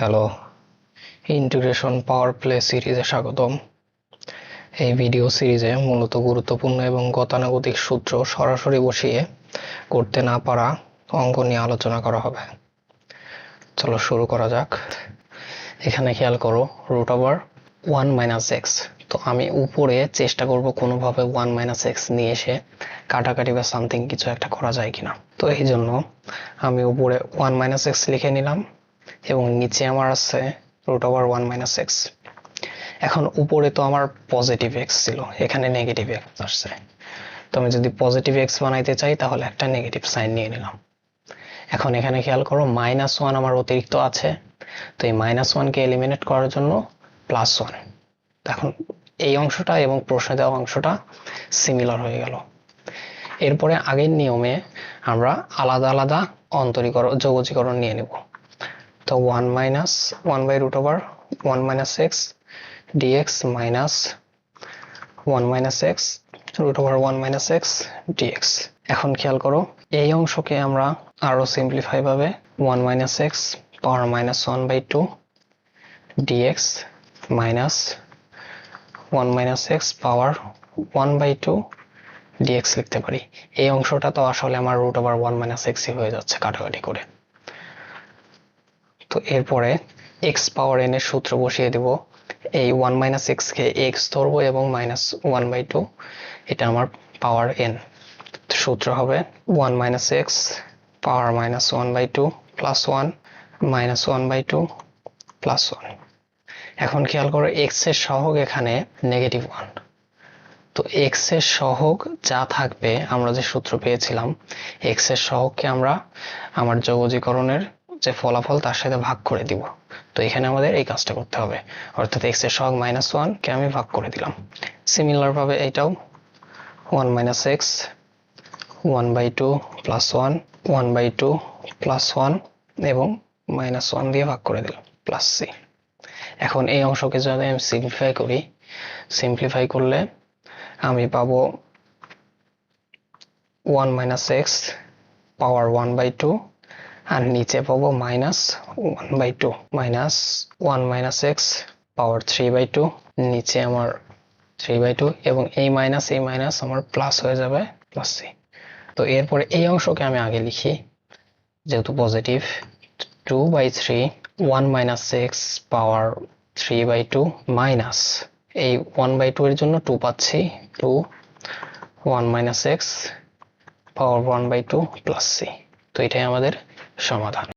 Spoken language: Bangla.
হ্যালো, ইন্টিগ্রেশন পাওয়ার প্লে সিরিজে স্বাগতম। এই ভিডিও সিরিজে মূলত গুরুত্বপূর্ণ এবং গতানুগতিক সূত্র সরাসরি বসিয়ে করতে না পারা অঙ্ক নিয়ে আলোচনা করা হবে। চলো শুরু করা যাক। এখানে খেয়াল করো √1 - x। তো আমি উপরে চেষ্টা করব কোনোভাবে 1 - x নিয়ে এসে কাটাকাটি বা সামথিং কিছু একটা করা যায় কিনা। তো এই জন্য আমি উপরে 1 - x লিখে নিলাম এবং নিচে আমার আছে √1 - x। এখন উপরে তো আমার পজিটিভ x ছিল, এখানে নেগেটিভ x আসছে। তো আমি যদি পজিটিভ x বানাইতে চাই তাহলে একটা নেগেটিভ সাইন নিয়ে নিলাম। এখন এখানে খেয়াল করো -1 আমার অতিরিক্ত আছে, তো এই -1 কে এলিমিনেট করার জন্য +1। এখন এই অংশটা এবং প্রশ্নে দেওয়া অংশটা সিমিলার হয়ে গেল। এরপরে আগের নিয়মে আমরা আলাদা আলাদা যোগজীকরণ নিয়ে নেব। তো 1 - 1/√1 - x dx -1 - x √1 - x dx। এখন খেয়াল করো এই অংশকে আমরা আরো সিম্পলিফাই ভাবে 1 - x পাওয়ার -1/2 dx -1 - x পাওয়ার 1/2 dx লিখতে পারি। এই অংশটা তো আসলে আমার √1 - x হয়ে যাচ্ছে কাটাকাটি করে। তো এরপরে x পাওয়ার n এর সূত্র বসিয়ে দেব। এই 1 - x কে x ধরবো এবং -1/2 এটা আমার পাওয়ার n। সূত্র হবে 1 - x পাওয়ার -1/2 +1 -1/2 +1। এখন খেয়াল করো x এর সহগ এখানে -1। তো x এর সহগ যা থাকবে, আমরা যে সূত্র পেয়েছিলাম x এর সহগকে আমরা আমার যোগজীকরণের যে ফলাফল তার সাথে ভাগ করে দিব। তো এখানে আমাদের এই কাজটা করতে হবে, অর্থাৎ x এর সহগ -1 কে আমি ভাগ করে দিলাম। সিমিলার ভাবে এটাও 1 - x 1/2 +1 1/2 +1 এবং -1 দিয়ে ভাগ করে দিলাম +c। এখন এই অংশকে যদি আমি সিম্পলিফাই করলে আমি পাবো 1 - x পাওয়ার 1/2 আর নিচে পাবো -1/2 -1 - x পাওয়ার 3/2, নিচে আমার 3/2 এবং এই মাইনাস আমার প্লাস হয়ে যাবে +c। তো এরপরে এই অংশকে আমি আগে লিখি যেহেতু পজিটিভ, 2/3 1 - x পাওয়ার 3/2 মাইনাস এই 1/2 এর জন্য 2 পাচ্ছি, 2 1 - x পাওয়ার 1/2 +c। তো এটাই আমাদের সমাধান।